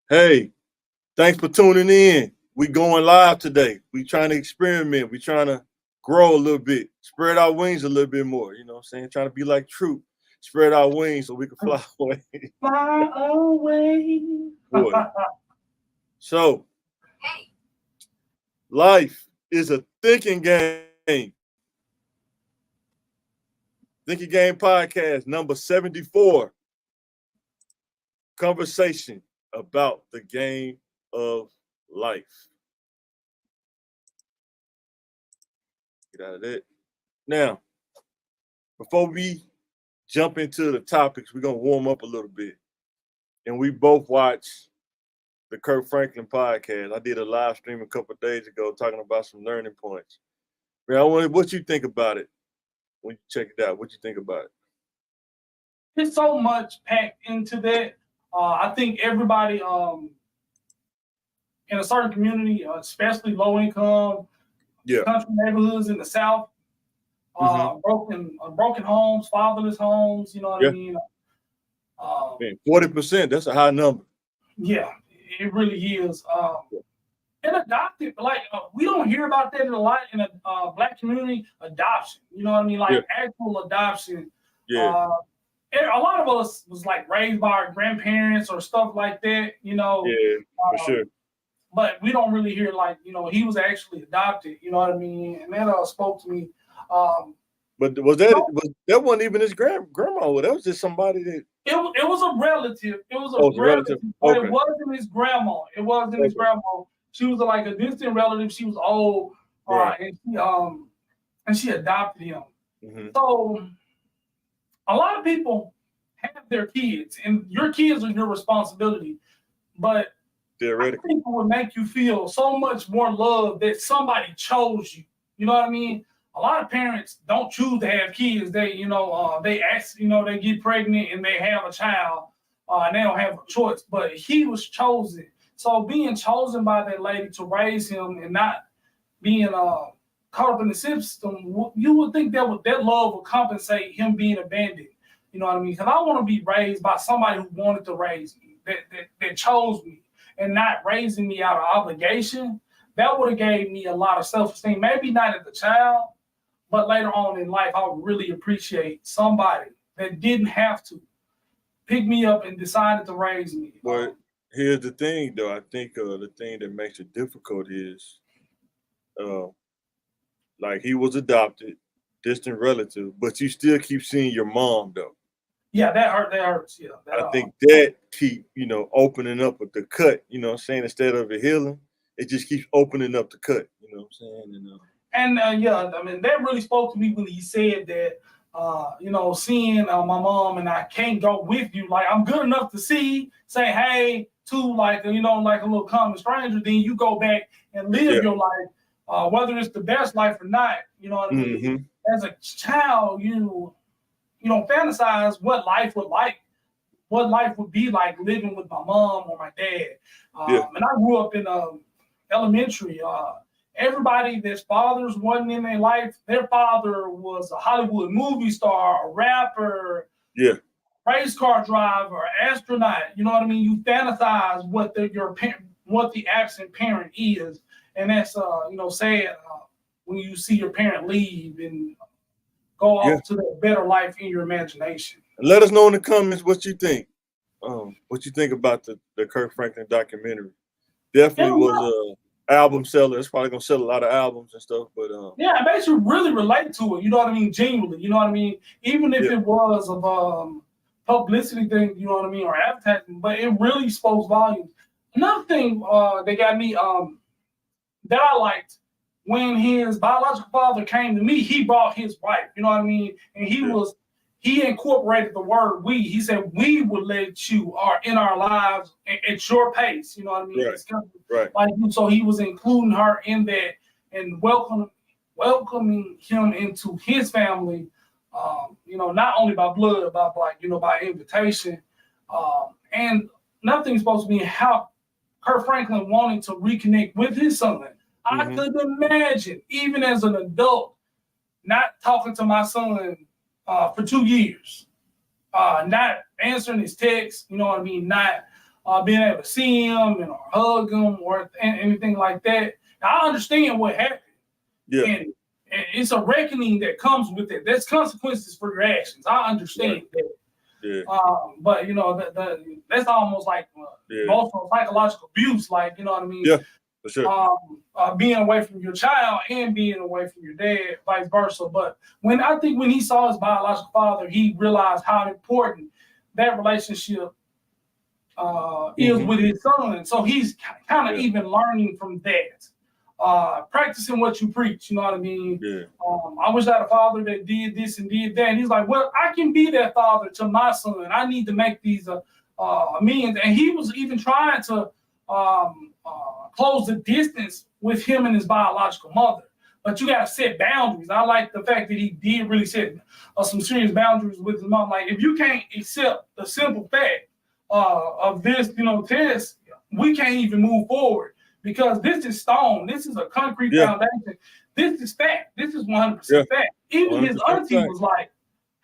Hey, thanks for tuning in. We going live today. We trying to experiment. We trying to grow a little bit, spread our wings a little bit more. You know what I'm saying? Trying to be like Troop, spread our wings so we can fly away. Fly away. Boy. So, life is a thinking game. Thinking Game Podcast number 74. Conversation about the game of life. Get out of that. Now, before we jump into the topics, we're gonna warm up a little bit. And we both watched the Kirk Franklin podcast. I did a live stream a couple of days ago talking about some learning points. Man, I wonder what you think about it when you check it out. What you think about it? There's so much packed into that. I think everybody in a certain community, especially low income country neighborhoods in the South, broken homes, fatherless homes. You know what I mean? 40%. That's a high number. Yeah, it really is. And adopted, like we don't hear about that a lot in a Black community. Adoption, you know what I mean? Like actual adoption. Yeah. A lot of us was like raised by our grandparents or stuff like that, you know. Yeah, for sure. But we don't really hear like, you know, he was actually adopted, you know what I mean? And that spoke to me. But that wasn't even his grandma? That was just somebody that it was a relative. It was a relative, but it wasn't his grandma. It wasn't his grandma. She was like a distant relative. She was old, and she adopted him. Mm-hmm. So a lot of people have their kids, and your kids are your responsibility. But I think it would make you feel so much more love that somebody chose you. You know what I mean? A lot of parents don't choose to have kids. They, they ask, they get pregnant and they have a child, and they don't have a choice. But he was chosen. So being chosen by that lady to raise him and not being caught up in the system, you would think that love would compensate him being abandoned. You know what I mean? Because I want to be raised by somebody who wanted to raise me, that chose me, and not raising me out of obligation. That would have gave me a lot of self-esteem. Maybe not as a child, but later on in life, I would really appreciate somebody that didn't have to pick me up and decided to raise me. But here's the thing, though. I think the thing that makes it difficult is, like he was adopted, distant relative, but you still keep seeing your mom, though. Yeah, that hurts. Yeah, I think that keep opening up with the cut. You know what I'm saying? Instead of it healing, it just keeps opening up the cut. You know what I'm saying? And I mean that really spoke to me when he said that. Seeing my mom and I can't go with you. Like I'm good enough to say hey to like a little common stranger. Then you go back and live your life, whether it's the best life or not. You know what I mean? Mm-hmm. As a child, you fantasize what life would be like living with my mom or my dad. And I grew up in elementary. Everybody that's fathers wasn't in their life, their father was a Hollywood movie star, a rapper, race car driver, astronaut. You know what I mean? You fantasize what the absent parent is, and that's sad when you see your parent leave and go off to the better life in your imagination. Let us know in the comments what you think. What you think about the Kirk Franklin documentary? Definitely was album seller. It's probably gonna sell a lot of albums and stuff. But it makes you really relate to it. You know what I mean? Genuinely. You know what I mean? Even if it was of publicity thing, you know what I mean, or advertising, but it really spoke volumes. Another thing that got me that I liked, when his biological father came to me, he brought his wife. You know what I mean? And he incorporated the word we. He said, we would let you in our lives at your pace. You know what I mean? Right. Like, so he was including her in that and welcoming him into his family, not only by blood, but by invitation. And nothing's supposed to be how Kirk Franklin wanting to reconnect with his son. I could imagine, even as an adult, not talking to my son for 2 years, not answering his texts, you know what I mean, not being able to see him and or hug him or anything like that. Now, I understand what happened. Yeah. And it's a reckoning that comes with it. There's consequences for your actions. I understand that. Yeah. But that's almost like emotional psychological abuse. Like, you know what I mean? Yeah, for sure. Being away from your child and being away from your dad, vice versa. But when he saw his biological father, he realized how important that relationship is with his son. So he's kind of even learning from that. Practicing what you preach, you know what I mean? Yeah. I wish I had a father that did this and did that. And he's like, well, I can be that father to my son. I need to make these amends. And he was even trying to close the distance with him and his biological mother. But you got to set boundaries. I like the fact that he did really set some serious boundaries with his mom. Like, if you can't accept the simple fact of this, test, we can't even move forward. Because this is stone. This is a concrete foundation. This is fact. This is 100% fact. Even his auntie was like,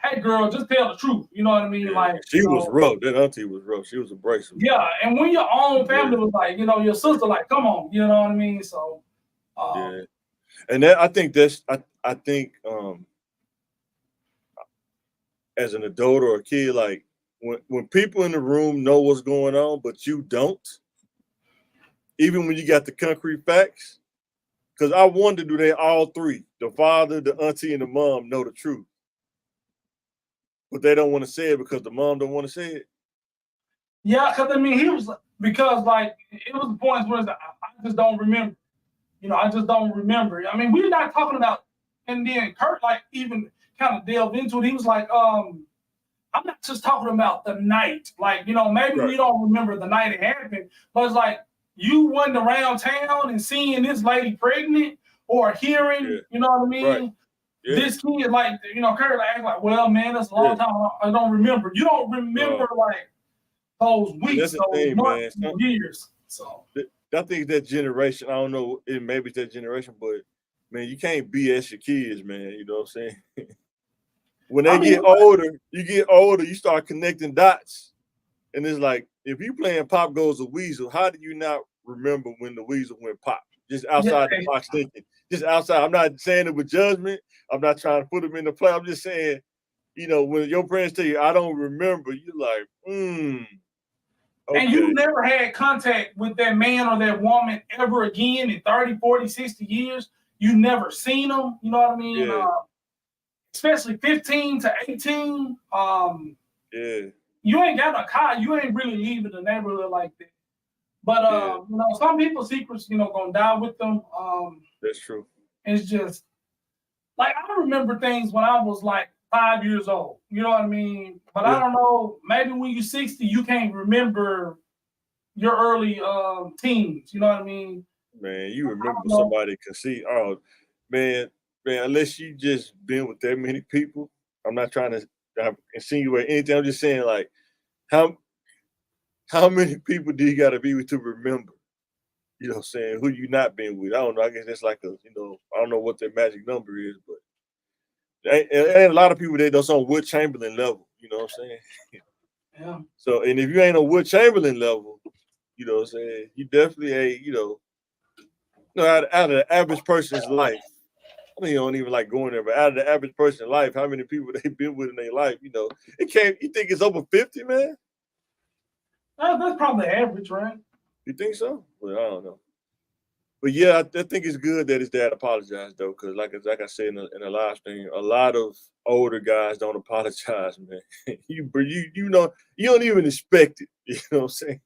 hey, girl, just tell the truth. You know what I mean? Yeah. Like, she was rough. That auntie was rough. She was abrasive. Yeah, and when your own family was like, your sister, like, come on. You know what I mean? So, And that, I think as an adult or a kid, like, when people in the room know what's going on, but you don't, even when you got the concrete facts, because I wonder, do they all three, the father, the auntie, and the mom, know the truth? But they don't want to say it because the mom don't want to say it. Yeah, because like, it was the point where I just don't remember. I just don't remember. I mean, we're not talking about, and then Kurt, like, even kind of delved into it. He was like, I'm not just talking about the night. Like, maybe we don't remember the night it happened, but it's like, you wasn't around town and seeing this lady pregnant or hearing, you know what I mean? Right. Yeah. This kid, like, Kurt, like, well, man, that's a long time. I don't remember. You don't remember, like, those weeks, those months, years. So I think that generation, I don't know, maybe it's that generation, but man, you can't BS your kids, man. You know what I'm saying? When they get older, you start connecting dots. And it's like, if you playing Pop Goes the Weasel, how do you not remember when the weasel went pop? Just outside the box thinking. Just outside. I'm not saying it with judgment. I'm not trying to put them in the play. I'm just saying, when your parents tell you, I don't remember, you're like, okay. And you never had contact with that man or that woman ever again in 30, 40, 60 years. You never seen them. You know what I mean? Yeah. Especially 15 to 18. You ain't got a car. You ain't really leaving the neighborhood like that. But some people's secrets, gonna die with them. That's true. It's just like, I remember things when I was like 5 years old. You know what I mean? But I don't know. Maybe when you're 60, you can't remember your early teens. You know what I mean? Man, you remember somebody can see. Oh, man, unless you just been with that many people. I'm not trying to insinuate anything. I'm just saying, like, how many people do you got to be with to remember? You know what I'm saying? Who you not been with? I don't know. I guess that's like I don't know what their magic number is, but ain't a lot of people that's on Wilt Chamberlain level. You know what I'm saying? Yeah. So, and if you ain't on Wilt Chamberlain level, you know what I'm saying? You definitely ain't, out of the average person's life. I mean, you don't even like going there, but out of the average person's life, how many people they been with in their life? It can't. You think it's over 50, man? That's probably average, right? You think so? Well, I don't know. But yeah, I think it's good that his dad apologized though, because like I said in the live stream, a lot of older guys don't apologize, man. you don't even expect it. You know what I'm saying?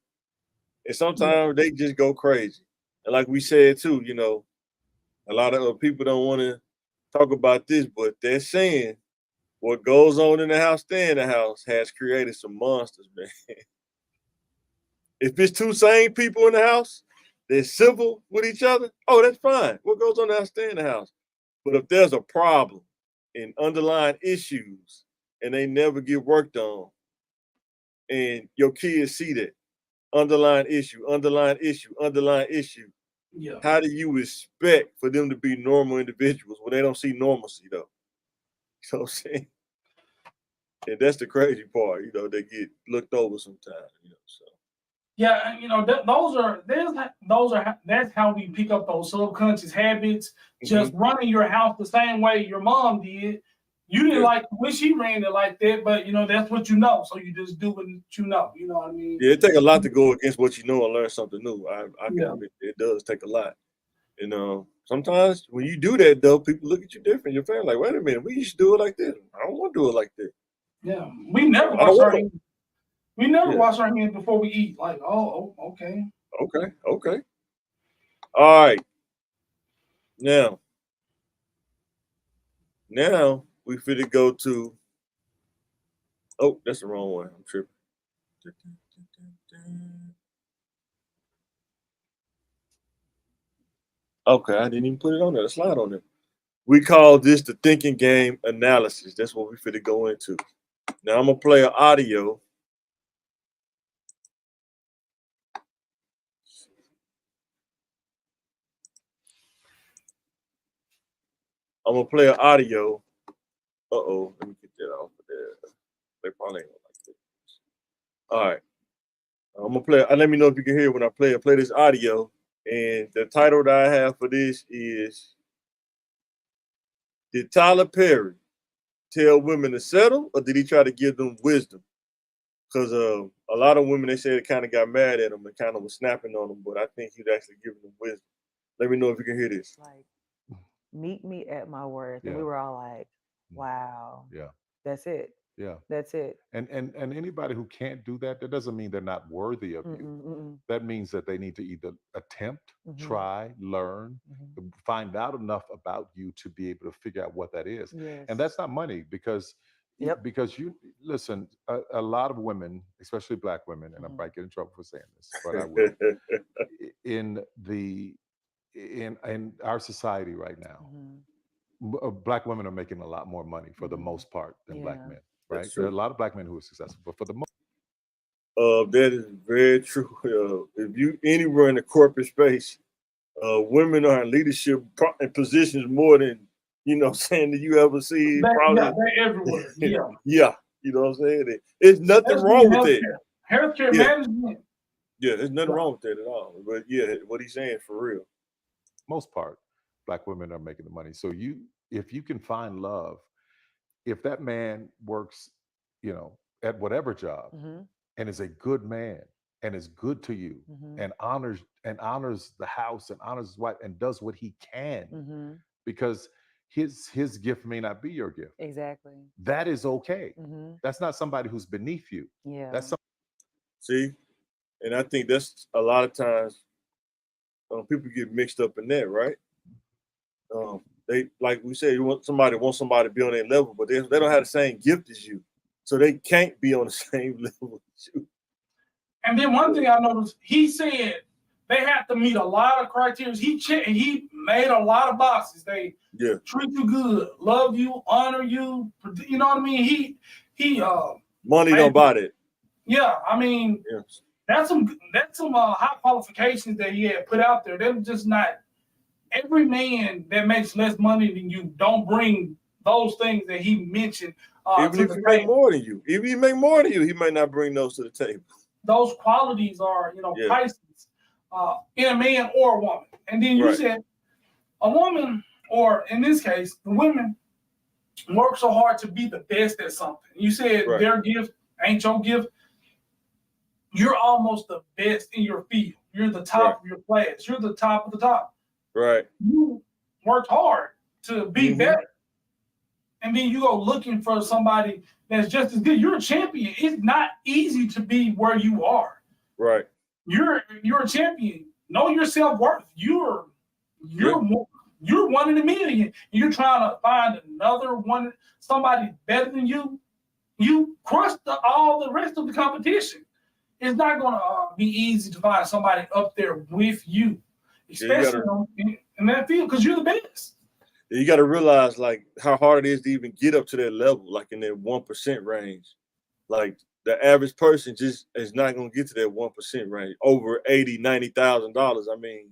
And sometimes they just go crazy. And like we said too, a lot of people don't want to talk about this, but they're saying what goes on in the house, stay in the house, has created some monsters, man. If it's two same people in the house, they're civil with each other, oh, that's fine. What goes on in the house, stay in the house. But if there's a problem and underlying issues and they never get worked on, and your kids see that underlying issue, how do you expect for them to be normal individuals when they don't see normalcy though? You know what I'm saying? And that's the crazy part, they get looked over sometimes, so. Yeah, you know, that's how we pick up those subconscious habits. Just running your house the same way your mom did. You didn't like when she ran it like that, but you know that's what you know. So you just do what you know. You know what I mean? Yeah, it takes a lot to go against what you know and learn something new. I can admit it does take a lot. You know, sometimes when you do that though, people look at you different. Your family like, wait a minute, we used to do it like this. I don't want to do it like this. Yeah, we never wash our hands. We never wash our hands before we eat. Like, okay. Okay. All right. Now we finna go to. Oh, that's the wrong one. I'm tripping. Okay, I didn't even put it on there. The slide on there. We call this the thinking game analysis. That's what we finna go into. Now I'm gonna play an audio. I'm gonna play an audio. Uh-oh, let me get that off of there. They probably ain't gonna like this. All right. I'm gonna play. Let me know if you can hear when I play this audio. And the title that I have for this is, did Tyler Perry tell women to settle, or did he try to give them wisdom? Because a lot of women, they say they kind of got mad at him and kind of was snapping on him, but I think he's actually giving them wisdom. Let me know if you can hear this. Like, meet me at my worth. And we were all like, wow. Yeah. That's it. Yeah. That's it. And anybody who can't do that, that doesn't mean they're not worthy of you. That means that they need to either attempt, try, learn, find out enough about you to be able to figure out what that is. Yes. And that's not money because you listen, a lot of women, especially Black women, and I might get in trouble for saying this, but I will. in our society right now, Black women are making a lot more money for the most part than Black men. Right? There are a lot of Black men who are successful, but for the most that is very true. If you anywhere in the corporate space, women are in leadership positions more than saying that you ever see. They're everywhere. Yeah, you know what I'm saying. There's nothing wrong with it. Healthcare management. Yeah, there's nothing wrong with that at all. But yeah, what he's saying for real. Most part, Black women are making the money. So if you can find love. If that man works, at whatever job and is a good man and is good to you and honors the house and honors his wife and does what he can because his gift may not be your gift. Exactly. That is okay. That's not somebody who's beneath you. Yeah. That's See, and I think that's a lot of times people get mixed up in that, right? They, like we said, want somebody to be on their level, but they don't have the same gift as you, so they can't be on the same level as you. And then one thing I noticed, he said they have to meet a lot of criteria. He made a lot of boxes. They treat you good, love you, honor you. You know what I mean? He money don't buy that. Yeah, I mean, that's some high qualifications that he had put out there. They're just not. Every man that makes less money than you don't bring those things that he mentioned. Even if he make more than you, he might not bring those to the table. Those qualities are, priceless in a man or a woman. And then you said a woman, or in this case, the women work so hard to be the best at something. You said their gift ain't your gift. You're almost the best in your field. You're the top of your class. You're the top of the top. Right. You worked hard to be better. And then you go looking for somebody that's just as good. You're a champion. It's not easy to be where you are. Right. You're a champion. Know your self-worth. You're one in a million. You're trying to find another one, somebody better than you. You crushed all the rest of the competition. It's not going to be easy to find somebody up there with you. Especially in that field, because you're the best. You got to realize like how hard it is to even get up to that level, like in that 1% range. Like the average person just is not going to get to that 1% range over $80,000, $90,000. I mean,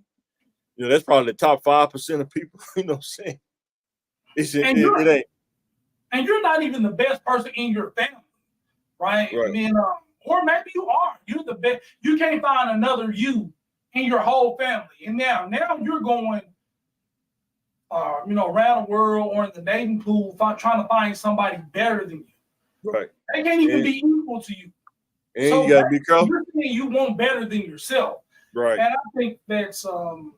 that's probably the top 5% of people. You know what I'm saying? It ain't. And you're not even the best person in your family, right? I mean, or maybe you are. You're the best. You can't find another you in your whole family. And now you're going, around the world or in the dating pool, trying to find somebody better than you. Right. They can't even be equal to you. And so you gotta be careful. You're saying you want better than yourself. Right. And I think that's you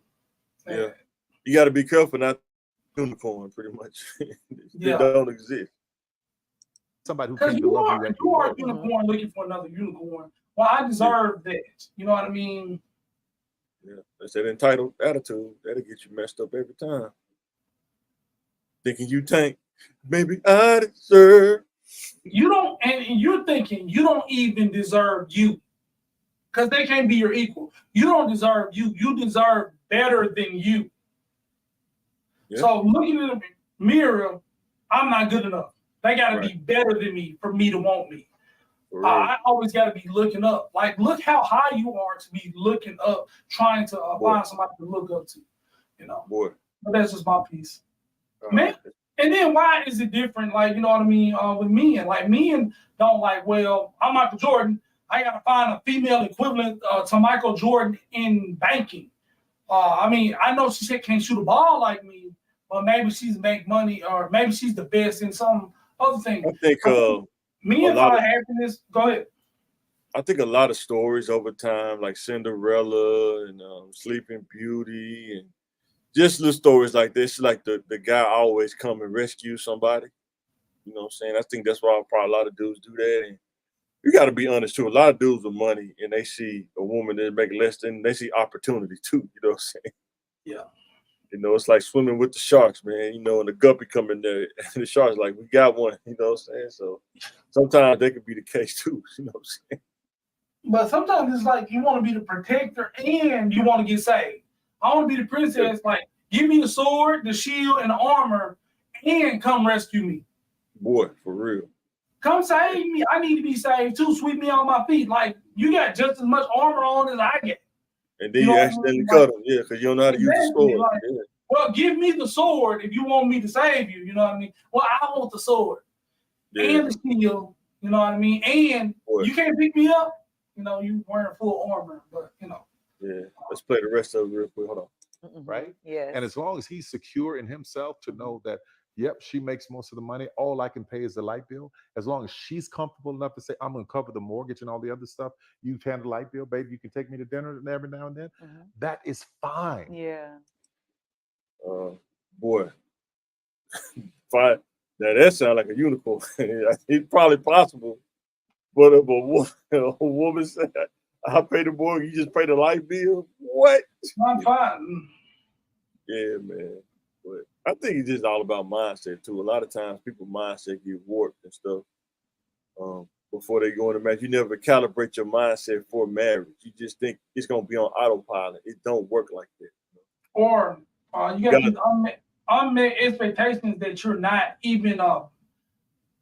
gotta be careful not unicorn pretty much. They don't exist. Somebody who came to love you. You are a unicorn looking for another unicorn. Well, I deserve that. You know what I mean? Yeah, that's that entitled attitude. That'll get you messed up every time. Thinking you tank, maybe I deserve. You don't, and you're thinking you don't even deserve you, because they can't be your equal. You don't deserve you. You deserve better than you. Yeah. So looking in the mirror, I'm not good enough. They got to be better than me for me to want me. I always got to be looking up. Like, look how high you are to be looking up, trying to find somebody to look up to. But that's just my piece. Man, and then why is it different? Like, you know what I mean? With men, like men don't like, well, I'm Michael Jordan. I got to find a female equivalent to Michael Jordan in banking. I mean, I know she can't shoot a ball like me, but maybe she's make money, or maybe she's the best in some other thing. I think men find happiness. Go ahead. I think a lot of stories over time, like Cinderella and Sleeping Beauty, and just little stories like this, like the guy always come and rescue somebody. You know what I'm saying? I think that's why probably a lot of dudes do that. And you got to be honest too. A lot of dudes with money, and they see a woman that make less than, they see opportunity too. You know what I'm saying? Yeah. It's like swimming with the sharks, man. And the guppy come in there, and the shark's like, we got one. You know what I'm saying? So sometimes that could be the case too. You know what I'm saying? But sometimes it's like you want to be the protector and you want to get saved. I want to be the princess. Like, give me the sword, the shield, and the armor, and come rescue me. Boy, for real. Come save me. I need to be saved too. Sweep me on my feet. Like, you got just as much armor on as I get. And then you accidentally cut them, because you don't know how to use the sword. Like, well, give me the sword if you want me to save you. You know what I mean? Well, I want the sword and the shield. You know what I mean? And you can't pick me up. You wearing full armor, but Yeah, let's play the rest of it real quick. Hold on. Mm-hmm. Right? Yeah. And as long as he's secure in himself to know that, yep, she makes most of the money, all I can pay is the light bill. As long as she's comfortable enough to say, I'm going to cover the mortgage and all the other stuff, you handle the light bill, baby, you can take me to dinner every now and then. Mm-hmm. That is fine. Yeah. Boy, fine. Now that sounds like a unicorn. It's probably possible. But if a woman said, I'll pay the mortgage, you just pay the light bill? What? I'm fine. Yeah, man. But I think it's just all about mindset too. A lot of times people's mindset get warped and stuff before they go into marriage. You never calibrate your mindset for marriage. You just think it's gonna be on autopilot. It don't work like that. Or you got these unmet expectations that you're not even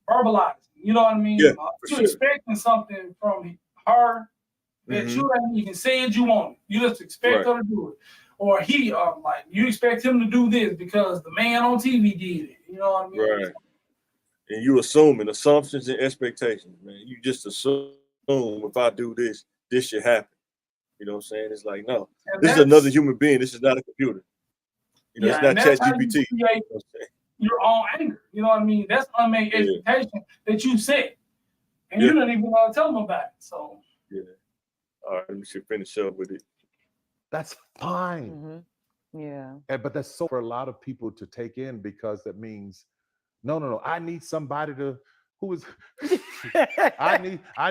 verbalizing. You know what I mean? Yeah, you're expecting something from her that you haven't even said you want. You just expect her to do it. Or he, like, you expect him to do this because the man on TV did it. You know what I mean? Right. And you assuming assumptions and expectations, man. You just assume if I do this, this should happen. You know what I'm saying? It's like, no, this is another human being. This is not a computer. It's not ChatGPT. Your own anger. You know what I mean? That's unmet expectation that you set. And you don't even tell them about it. So, all right, we should finish up with it. That's fine. Mm-hmm. Yeah. But that's so for a lot of people to take in, because that means, no. I need somebody who is,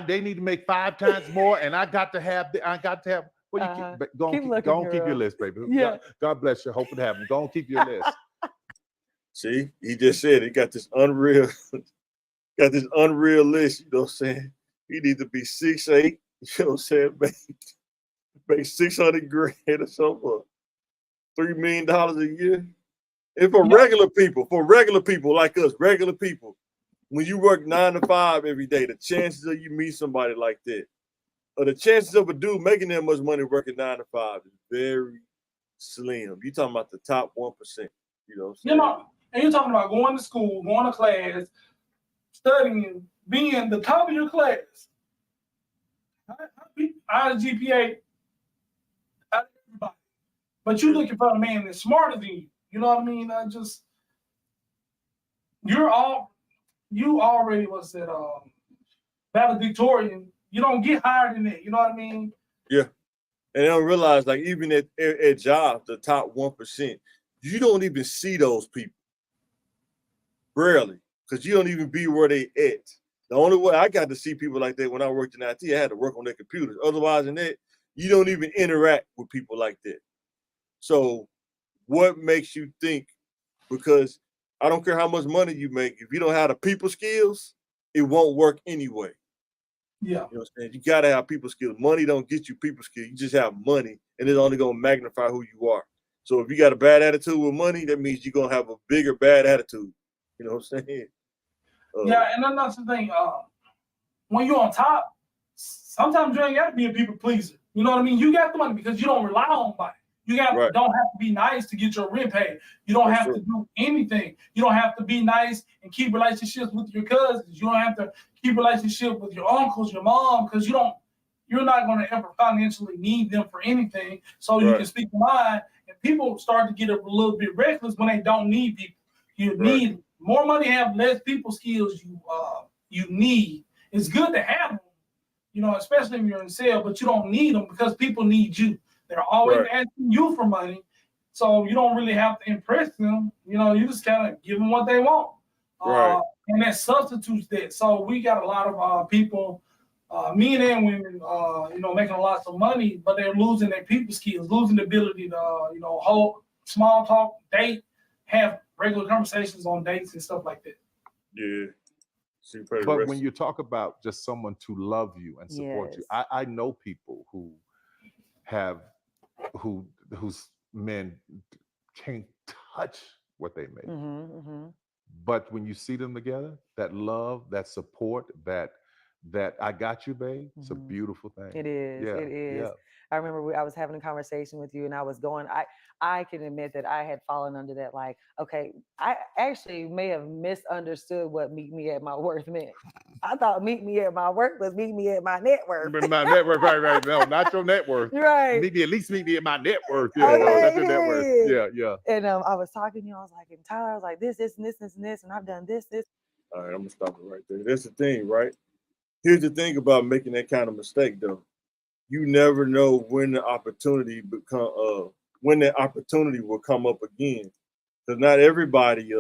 they need to make 5 times more, and I got to have, well, go on, keep your list, baby. Yeah. God bless you. Hope it happens. Go on, keep your list. See, he just said he got this unreal list, you know what I'm saying? He needs to be 6'8", you know what I'm saying? Make $600,000 or something, $3 million a year. And for regular people like us, regular people, when you work 9 to 5 every day, the chances of you meet somebody like that, or the chances of a dude making that much money working 9 to 5 is very slim. You're talking about the top 1%. You know what I'm saying? And you're talking about going to school, going to class, studying, being the top of your class. How higher GPA out of everybody. But you're looking for a man that's smarter than you. You know what I mean? You already was that valedictorian. You don't get higher than that. You know what I mean? Yeah. And they don't realize, like, even at jobs, the top 1%, you don't even see those people. Rarely. Because you don't even be where they at. The only way I got to see people like that when I worked in IT, I had to work on their computers. Otherwise than that, you don't even interact with people like that. So what makes you think, because I don't care how much money you make, if you don't have the people skills, it won't work anyway. Yeah. You know what I'm saying? You gotta have people skills. Money don't get you people skills. You just have money, and it's only gonna magnify who you are. So if you got a bad attitude with money, that means you're gonna have a bigger bad attitude. You know what I'm saying? Yeah, and that's the thing. When you're on top, sometimes you ain't got to be a people pleaser. You know what I mean? You got the money because you don't rely on nobody. You don't have to be nice to get your rent paid. You don't have to do anything. You don't have to be nice and keep relationships with your cousins. You don't have to keep relationships with your uncles, your mom, because you're not going to ever financially need them for anything. So you can speak your mind. And people start to get a little bit reckless when they don't need people. You need more money, have less people skills you need. It's good to have them, you know, especially if you're in sales, but you don't need them because people need you. They're always asking you for money. So you don't really have to impress them. You know, you just kind of give them what they want. And that substitutes that. So we got a lot of people, men and women, you know, making lots of money, but they're losing their people skills, losing the ability to, you know, hold small talk, date, have regular conversations on dates and stuff like that. Yeah. But when you talk about just someone to love you and support you, I know people whose men can't touch what they make. But when you see them together, that love, that support, that I got you, babe, it's a beautiful thing. It is. It is. I remember I was having a conversation with you and I was going, I can admit that I had fallen under that. Like, okay, I actually may have misunderstood what meet me at my worth meant. I thought meet me at my worth was meet me at my net worth. My net worth, right. No, not your net worth. Right. At least meet me at my net worth. Yeah, that's your net worth. Yeah. And I was talking to you, I was like, and Tyler, I was like, this, and this, and I've done this. All right, I'm gonna stop it right there. That's the thing, right? Here's the thing about making that kind of mistake, though. You never know when the opportunity will come up again. Because not everybody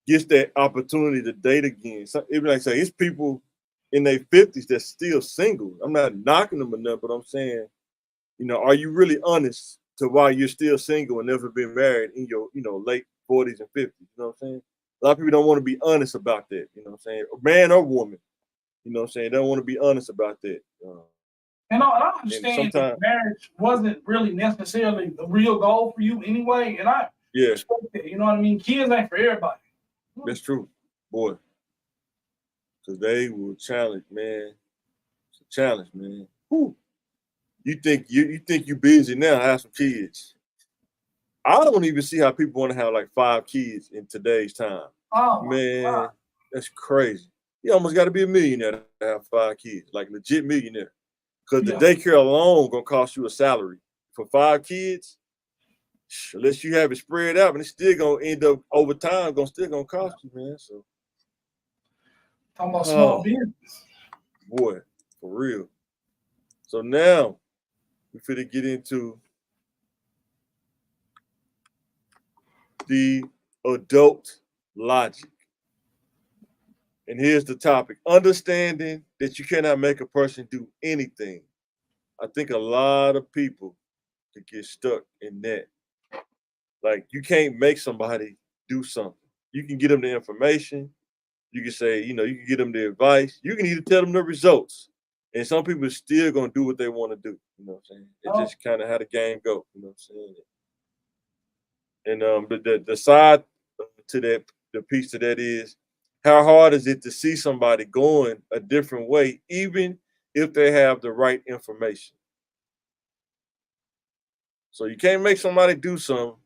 gets that opportunity to date again. So, even like I say, it's people in their 50s that's still single. I'm not knocking them or nothing, but I'm saying, you know, are you really honest to why you're still single and never been married in your, you know, late 40s and 50s? You know what I'm saying? A lot of people don't want to be honest about that. You know what I'm saying? Man or woman. You know what I'm saying? They don't want to be honest about that. And I understand that marriage wasn't really necessarily the real goal for you anyway. And I respect that. You know what I mean? Kids ain't for everybody. That's true, boy. Because they will challenge, man. It's a challenge, man. Whew. You think you busy now, have some kids. I don't even see how people want to have like 5 kids in today's time. Oh, man, that's crazy. You almost got to be a millionaire to have 5 kids, like legit millionaire. Because the daycare alone gonna cost you a salary for 5 kids. Unless you have it spread out, and it's still gonna end up over time, still gonna cost you, man. So talking about small business, boy, for real. So now we finna get into the adult logic. And here's the topic: understanding that you cannot make a person do anything. I think a lot of people could get stuck in that. Like, you can't make somebody do something. You can get them the information. You can say, you know, you can get them the advice. You can even tell them the results. And some people are still going to do what they want to do. You know what I'm saying? It's just kind of how the game go. You know what I'm saying? And the side to that, the piece to that is, how hard is it to see somebody going a different way, even if they have the right information? So you can't make somebody do something,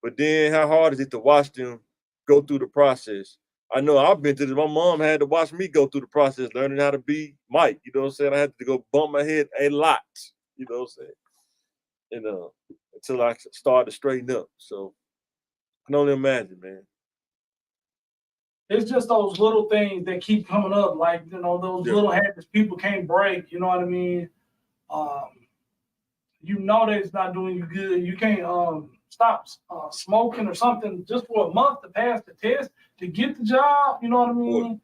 but then how hard is it to watch them go through the process I know I've been through this. My mom had to watch me go through the process, learning how to be Mike. You know what I'm saying? I had to go bump my head a lot. You know what I'm saying? And until I started to straighten up. So I can only imagine, man. It's just those little things that keep coming up, like, you know, those little habits people can't break. You know what I mean? You know that it's not doing you good. You can't stop smoking or something just for a month to pass the test to get the job. You know what I mean?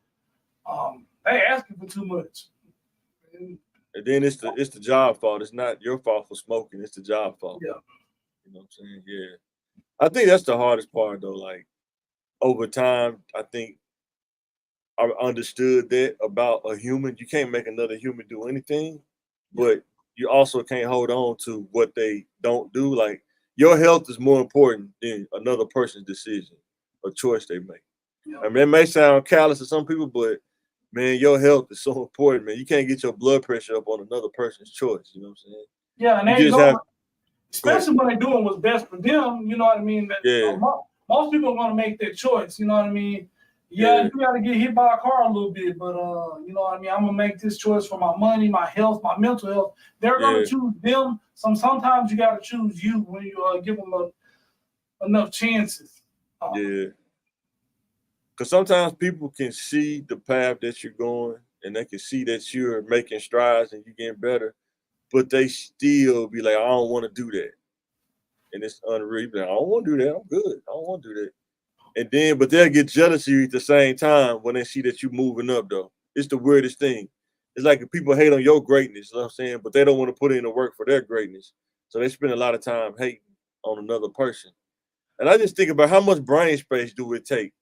They asking for too much. And then it's the job fault. It's not your fault for smoking. It's the job fault. Yeah. You know what I'm saying? Yeah. I think that's the hardest part, though. Like, over time, I think I understood that about a human. You can't make another human do anything, but you also can't hold on to what they don't do. Like, your health is more important than another person's decision or choice they make. Yeah. I mean, it may sound callous to some people, but man, your health is so important, man. You can't get your blood pressure up on another person's choice. You know what I'm saying? Yeah, and they go, especially when they're doing what's best for them. You know what I mean? That, most people are going to make that choice. You know what I mean? Yeah, you got to get hit by a car a little bit, but you know what I mean? I'm going to make this choice for my money, my health, my mental health. They're going to choose them. Sometimes you got to choose you when you give them enough chances. Because sometimes people can see the path that you're going, and they can see that you're making strides and you're getting better, but they still be like, I don't want to do that. And it's unreal. Like, I don't want to do that. I'm good. I don't want to do that. And then, but they'll get jealous of you at the same time when they see that you're moving up, though. It's the weirdest thing. It's like if people hate on your greatness, you know what I'm saying? But they don't want to put in the work for their greatness. So they spend a lot of time hating on another person. And I just think about how much brain space do it take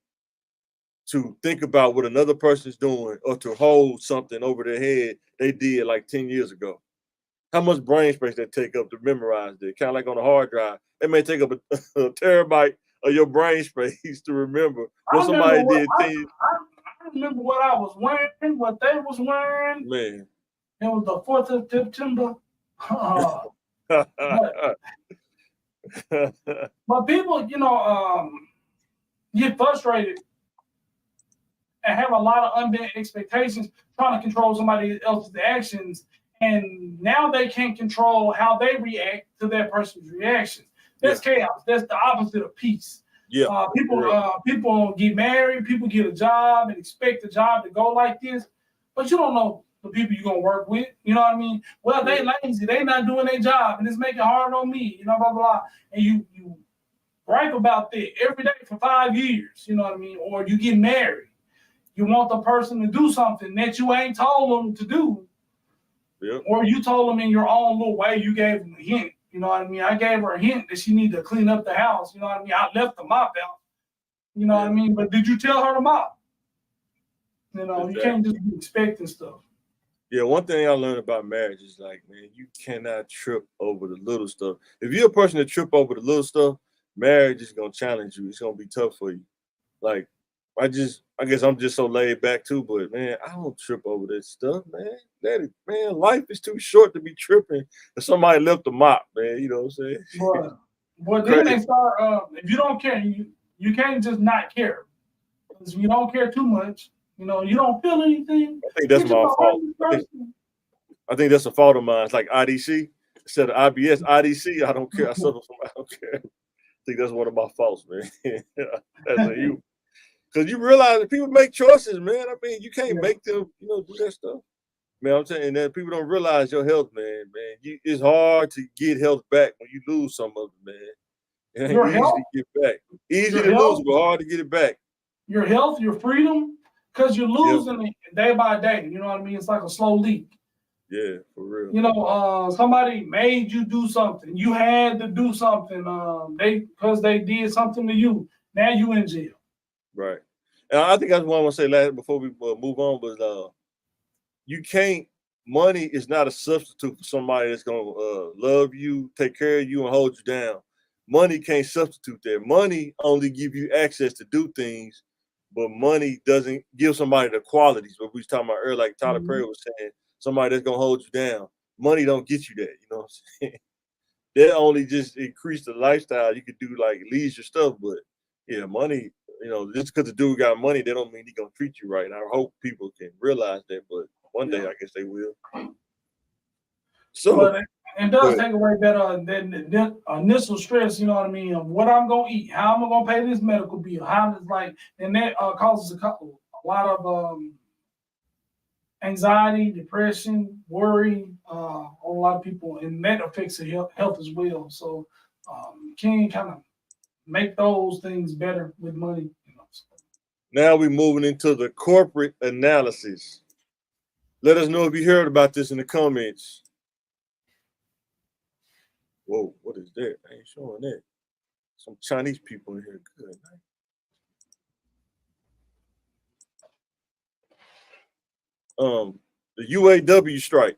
to think about what another person's doing or to hold something over their head they did like 10 years ago. How much brain space they take up to memorize that? Kind of like on a hard drive. It may take up a terabyte of your brain space to remember what somebody did 10 years. I remember what I was wearing, what they was wearing. Man. It was the 4th of September. But people, you know, get frustrated and have a lot of unmet expectations trying to control somebody else's actions. And now they can't control how they react to that person's reaction. That's chaos. That's the opposite of peace. Yeah. People get married, people get a job and expect the job to go like this, but you don't know the people you're gonna work with. You know what I mean? Well, they lazy, they not doing their job, and it's making it hard on me. You know, blah blah blah. And you gripe about that every day for 5 years. You know what I mean? Or you get married, you want the person to do something that you ain't told them to do. Yep. Or you told them in your own little way, you gave them a hint. You know what I mean? I gave her a hint that she needed to clean up the house. You know what I mean? I left the mop out. You know what I mean? But did you tell her to mop? You know, you can't just be expecting stuff. Yeah, one thing I learned about marriage is like, man, you cannot trip over the little stuff. If you're a person that trip over the little stuff, marriage is gonna challenge you. It's gonna be tough for you. Like, I guess I'm just so laid back too, but man, I don't trip over that stuff, man. Life is too short to be tripping if somebody left the mop, man. You know what I'm saying? But then they start. If you don't care, you can't just not care. Because if you don't care too much, you know, you don't feel anything. I think that's my fault. I think that's a fault of mine. It's like IDC instead of IBS. IDC, I don't care. I suffer from. I don't care. I think that's one of my faults, man. As a youth. Because you realize that people make choices, man. I mean, you can't make them, you know, do that stuff. Man, I'm telling you that people don't realize your health, man. It's hard to get health back when you lose some of it, man. It ain't easy to get back. Easy to lose, but hard to get it back. Your health, your freedom, because you're losing it day by day. You know what I mean? It's like a slow leak. Yeah, for real. You know, somebody made you do something. You had to do something. Because they did something to you. Now you in jail. Right. And I think that's what I want to say last before we move on, but money is not a substitute for somebody that's going to love you, take care of you, and hold you down. Money can't substitute that. Money only give you access to do things, but money doesn't give somebody the qualities. What we was talking about earlier, like Tyler Perry was saying, somebody that's going to hold you down. Money don't get you that, you know what I'm saying? That only just increase the lifestyle. You could do like leisure stuff, but yeah, money You know, just because the dude got money, they don't mean he gonna treat you right. And I hope people can realize that, but one day I guess they will. So, but it does take away that initial stress. You know what I mean? Of what I'm gonna eat, how am I gonna pay this medical bill? How is like, and that causes a lot of anxiety, depression, worry on a lot of people, and that affects the health as well. So you can kind of make those things better with money. You know, so. Now we're moving into the corporate analysis. Let us know if you heard about this in the comments. Whoa, what is that? I ain't showing that. Some Chinese people in here. Good night. The UAW strike.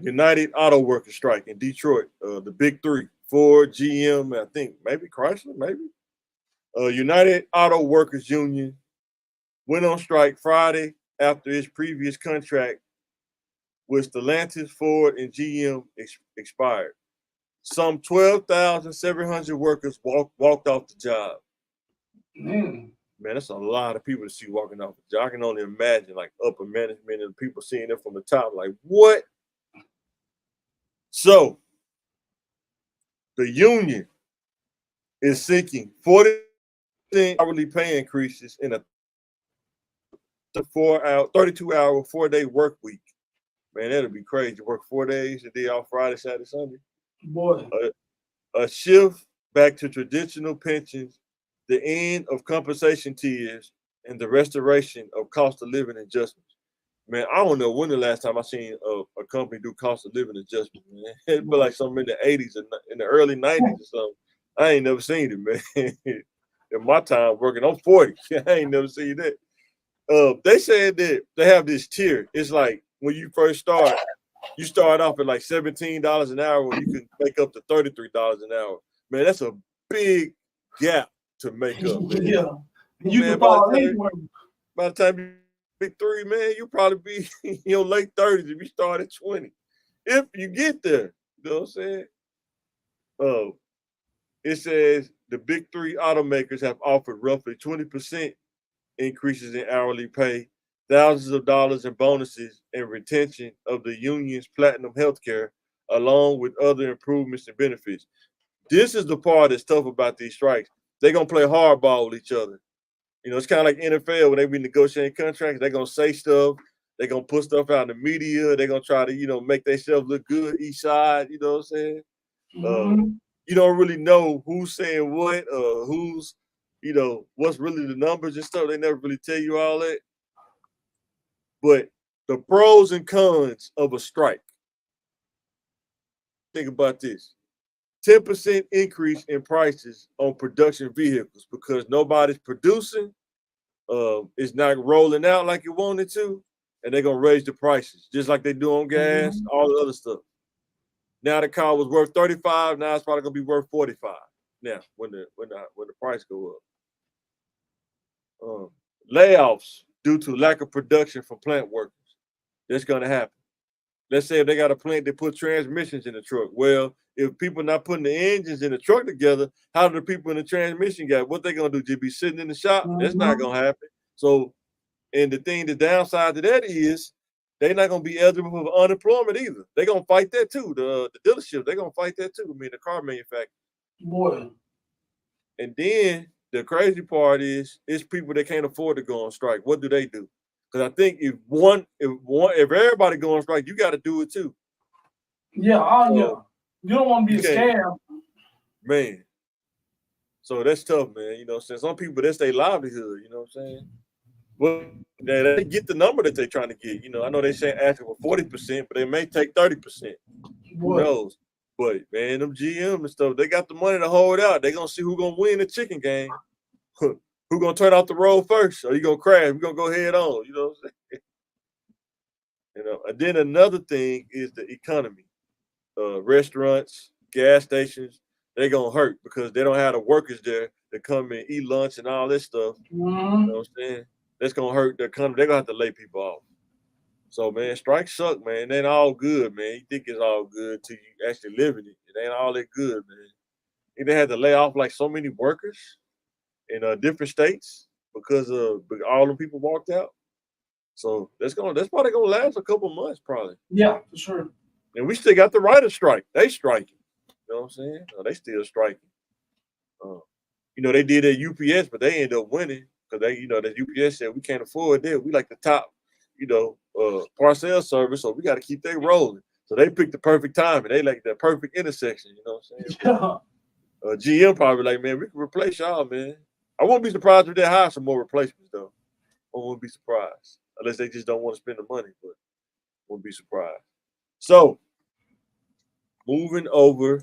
United Auto Workers strike in Detroit. The big three: Ford, GM, I think maybe Chrysler, maybe. United Auto Workers Union went on strike Friday after its previous contract with Stellantis, Ford, and GM expired. Some 12,700 workers walked off the job. Man, that's a lot of people to see walking off the job. I can only imagine like upper management and people seeing it from the top, like, what? So the union is seeking 40% hourly pay increases in a 32-hour, 4-day work week. Man, that'll be crazy. Work 4 days, a day off Friday, Saturday, Sunday. Boy. A shift back to traditional pensions, the end of compensation tiers, and the restoration of cost of living adjustments. Man, I don't know when the last time I seen a company do cost of living adjustment, man. It'd be like something in the 80s and in the early 90s or something. I ain't never seen it, man. In my time working, I'm 40. I ain't never seen that. They said that they have this tier. It's like when you first start, you start off at like $17 an hour, where you can make up to $33 an hour. Man, that's a big gap to make up, man. Yeah. You man, can follow anywhere. By the time you big three, man, you probably be in your late 30s if you start at 20. If you get there, you know what I'm saying? It says the big three automakers have offered roughly 20% increases in hourly pay, thousands of dollars in bonuses, and retention of the union's platinum healthcare, along with other improvements and benefits. This is the part that's tough about these strikes. They're going to play hardball with each other. You know, it's kind of like NFL when they be negotiating contracts. They're going to say stuff. They're going to put stuff out in the media. They're going to try to, you know, make themselves look good each side. You know what I'm saying? You don't really know who's saying what, who's, you know, what's really the numbers and stuff. They never really tell you all that. But the pros and cons of a strike. Think about this. 10% increase in prices on production vehicles because nobody's producing. It's not rolling out like it wanted to, and they're gonna raise the prices just like they do on gas, all the other stuff. Now the car was worth 35, now it's probably gonna be worth 45. Now when the price go up. Layoffs due to lack of production from plant workers. That's gonna happen. Let's say if they got a plant that put transmissions in the truck. Well, if people not putting the engines in the truck together, how do the people in the transmission got? What they gonna do? Just be sitting in the shop? That's not gonna happen. So, and the downside to that is they're not gonna be eligible for unemployment either. They're gonna fight that too. The dealership, they're gonna fight that too. I mean, the car manufacturer. Boy. And then the crazy part is it's people that can't afford to go on strike. What do they do? Because I think if everybody go on strike, you got to do it too. Yeah, yeah. You don't want to be a scam. Man. So that's tough, man. You know, since some people, that's their livelihood, you know what I'm saying? Well, they get the number that they're trying to get. You know, I know they say asking for 40%, but they may take 30%. Who knows? But man, them GM and stuff, they got the money to hold out. They're gonna see who's gonna win the chicken game. Who gonna turn off the road first? Or you gonna crash? We gonna go head on, you know what I'm saying? You know, and then another thing is the economy. Restaurants, gas stations, they're gonna hurt because they don't have the workers there to come and eat lunch and all this stuff. You know what I'm saying? That's gonna hurt the economy. They're gonna have to lay people off. So man, strikes suck, man. They ain't all good, man. You think it's all good till you actually live in it. It ain't all that good, man. And they had to lay off like so many workers in different states because all the people walked out. So that's probably gonna last a couple months, probably. Yeah, for sure. And we still got the writer's strike. They striking. You know what I'm saying? They still striking. They did at UPS, but they ended up winning because that UPS said we can't afford that. We like the top, parcel service, so we got to keep that rolling. So they picked the perfect time, and they like the perfect intersection. You know what I'm saying? GM probably like, man, we can replace y'all, man. I won't be surprised if they hire some more replacements, though. I won't be surprised unless they just don't want to spend the money, but won't be surprised. So, moving over,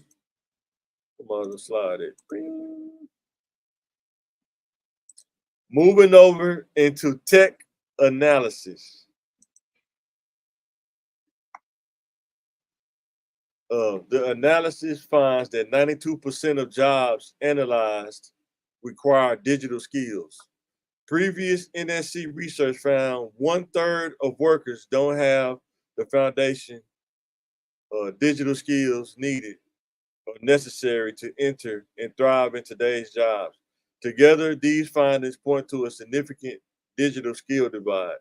come on, slide it. Moving over into tech analysis. The analysis finds that 92% of jobs analyzed require digital skills. Previous NSC research found 1/3 of workers don't have the foundation digital skills needed or necessary to enter and thrive in today's jobs. Together, these findings point to a significant digital skill divide.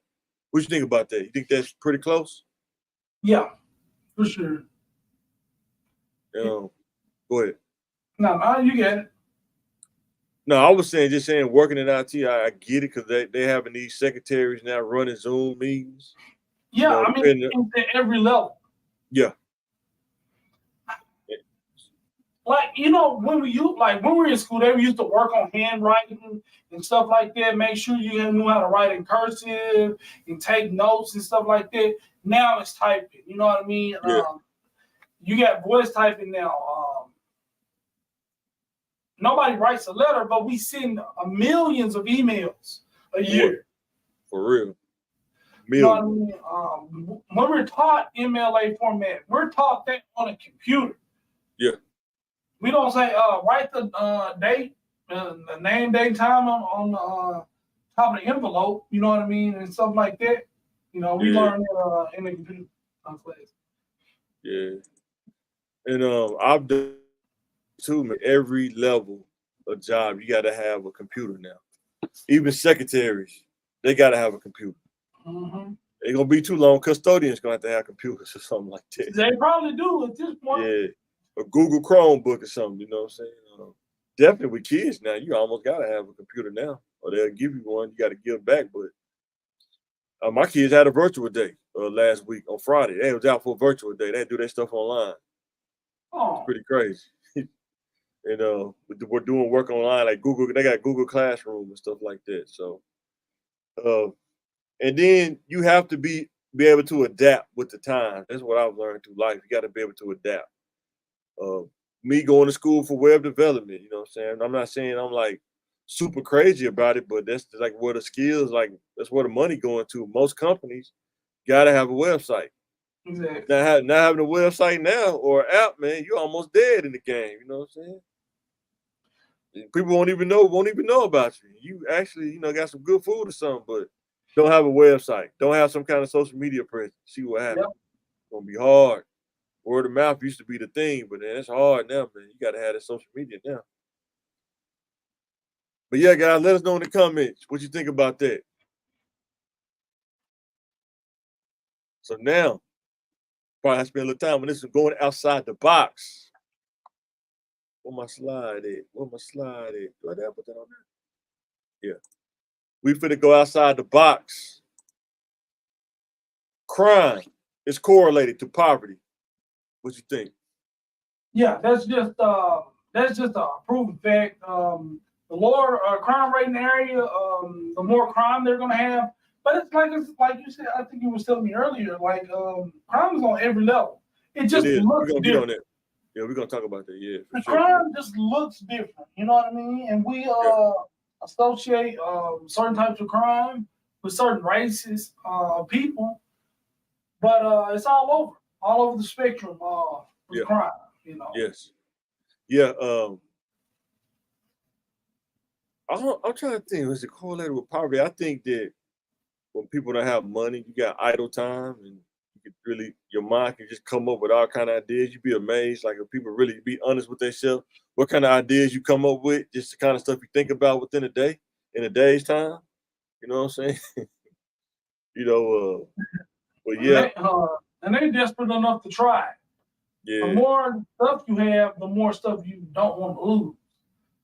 What you think about that? You think that's pretty close? Yeah, for sure. Go ahead. No, you get it. No, I was saying working in IT, I get it because they having these secretaries now running Zoom meetings. Yeah, I mean, at every level. Yeah. Like, when we were in school, they used to work on handwriting and stuff like that. Make sure you knew how to write in cursive and take notes and stuff like that. Now it's typing. You know what I mean? Yeah. You got voice typing now. Nobody writes a letter, but we send millions of emails a year. For real. Millions. You know what I mean? When we're taught MLA format, we're taught that on a computer. Yeah. We don't say write the date, the name, date, time on the top of the envelope. You know what I mean, and stuff like that. We learn in the computer class. Yeah, and I've done too. Every level of job, you got to have a computer now. Even secretaries, they got to have a computer. Mm-hmm. Ain't gonna be too long. Custodians gonna have to have computers or something like that. They probably do at this point. Yeah. A Google Chromebook or something, you know what I'm saying? Definitely with kids now, you almost gotta have a computer now, or they'll give you one. You gotta give back. But my kids had a virtual day last week on Friday. They was out for a virtual day. They had to do their stuff online. Oh, it's pretty crazy. And we're doing work online like Google. They got Google Classroom and stuff like that. So, and then you have to be able to adapt with the time. That's what I've learned through life. You got to be able to adapt. Me going to school for web development, you know what I'm saying? I'm not saying I'm like super crazy about it, but that's like where the skills, like that's where the money going to. Most companies gotta have a website. Exactly. Not having a website now or app, man, you're almost dead in the game. You know what I'm saying? People won't even know about you. You actually, got some good food or something, but don't have a website. Don't have some kind of social media presence. See what happens. Yep. It's gonna be hard. Word of mouth used to be the thing, but then it's hard now, man. You got to have that social media now. But yeah, guys, let us know in the comments what you think about that. So now, probably I spend a little time on this one going outside the box. Where my slide at? Do I put that on there? Yeah. We finna go outside the box. Crime is correlated to poverty. What you think? Yeah, that's just a proven fact. The lower crime rate in the area, the more crime they're gonna have. But it's like you said. I think you were telling me earlier. Like crime is on every level. It just looks we're gonna different. get on that. Yeah, we're gonna talk about that. Yeah, the crime just looks different. You know what I mean? And we associate certain types of crime with certain races, people. But it's all over the spectrum with crime. Yes. Yeah. I'm trying to think. Was it correlated with poverty? I think that when people don't have money, you got idle time and you your mind can just come up with all kind of ideas. You'd be amazed, like if people really be honest with themselves, what kind of ideas you come up with, just the kind of stuff you think about within a day, in a day's time. You know what I'm saying? But yeah. And they desperate enough to try. Yeah. The more stuff you have, the more stuff you don't want to lose.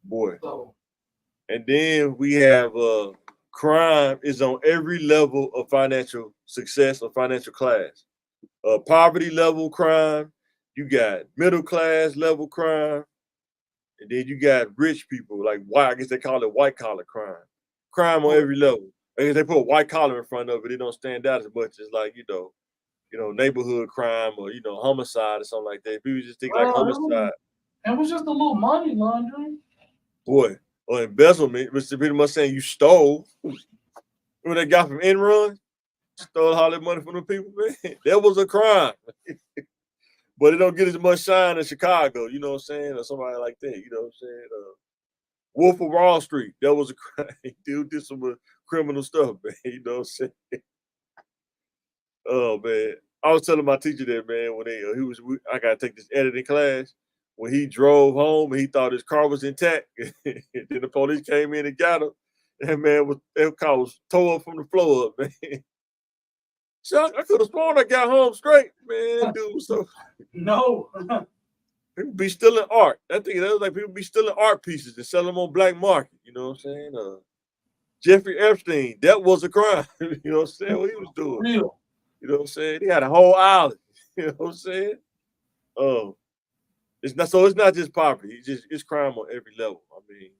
Boy. So. And then we have crime is on every level of financial success or financial class. Poverty level crime, you got middle class level crime, and then you got rich people, like I guess they call it white collar crime. Crime on every level. I guess they put white collar in front of it, it don't stand out as much as like, neighborhood crime or homicide or something like that. People just think like homicide. It was just a little money laundering. Boy, or embezzlement, which is pretty much saying you stole. Remember that guy from Enron? Stole all that money from the people, man. That was a crime. But it don't get as much shine in Chicago, you know what I'm saying? Or somebody like that, you know what I'm saying? Wolf of Wall Street, that was a crime. Dude did some criminal stuff, man. You know what I'm saying? Oh man, I was telling my teacher that, man, when I gotta take this editing class. When he drove home and he thought his car was intact, then the police came in and got him. That car was tore up from the floor up, man. So I could have sworn I got home straight, man. Dude, so no. People be stealing art. I think that was like people be stealing art pieces and selling them on black market. You know what I'm saying? Jeffrey Epstein, that was a crime. You know what I'm saying? What he was doing. Real. You know what I'm saying? He had a whole island. You know what I'm saying? It's not just poverty. It's crime on every level. I mean,